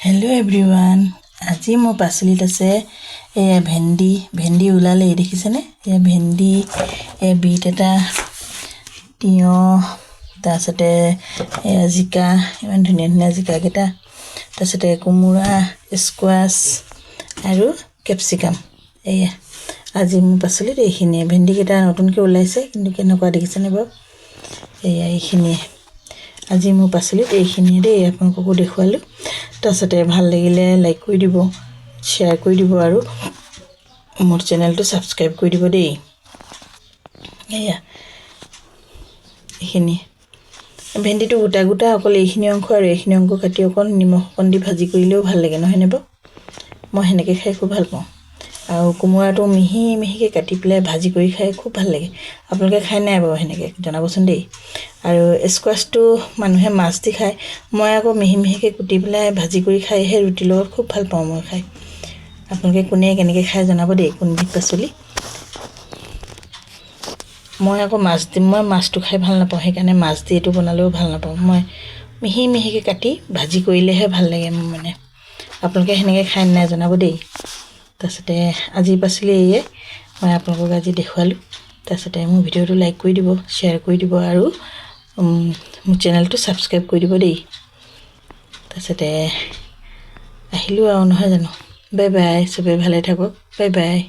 hello everyone আজি মোৰ পাচলিত আছে এই ভেন্দি উলালে দেখিছেনে এই ভেন্দি এই বিট এটা তিয়হ তাৰসতে এই জিকা ইমান ধুনীয়া ধুনীয়া জিকা কেটা তাৰসতে কোমোৰা স্কোৱাছ আৰু ক্যাপসিকাম এই আজি মোৰ পাচলিত এইখিনি ভেন্দি কেটা নতুনকৈ ওলাইছে কিন্তু কেনেকুৱা দেখিছেনে বাৰু এইখিনি আজি মোৰ পাচলিত এইখিনি দেই আপোনালোককো দেখুৱালো তাৰসতে ভাল লাগিলে লাইক কৰি দিব শেয়াৰ কৰি দিব আৰু মোৰ চেনেলটো সাবস্ক্ৰাইব কৰি দিব দেই এইখিনি ভেন্দিটো গোটা গোটা অকল এইখিনি অংশ আৰু এইখিনি অংশ কাটি অকল নিমখ অকণ দি ভাজি কৰিলেও ভাল লাগে নহয় নেব মই হেনেকে খাই খুব ভাল পাওঁ আৰু কোমোৰাটো মিহি মিহিকে কাটি পেলাই ভাজি কৰি খাই খুব ভাল লাগে আপোনালোকে খাই নাই বাৰু হেনেকে জনাবচোন দেই আৰু স্কোৱাছটো মানুহে মাছ দি খায় মই আকৌ মিহি মিহিকে কুটি পেলাই ভাজি কৰি খাই হে ৰুটি লগত খুব ভাল পাওঁ মই খাই আপোনালোকে কোনে কেনেকে খাই জনাব দেই কোনবিধ পাচলি মই আকৌ মই মাছটো খাই ভাল নাপাওঁ সেইকাৰণে মাছ দি এটো বনালেও ভাল নাপাওঁ মই মিহি মিহিকে কাটি ভাজি কৰিলেহে ভাল লাগে মানে আপোনালোকে হেনেকে খাই নাই জনাব দেই তাৰসতে আজি পাচলি মই আপোনালোকক আজি দেখুৱালো তাৰসতে মোৰ ভিডিওটো লাইক কৰি দিব শেয়াৰ কৰি দিব আৰু মোৰ চেনেলটো সাবস্ক্ৰাইব কৰি দিব দেই তাৰসতে আহিলো আৰু নহয় জানো বাই বাই সবে ভালে থাকক বাই বাই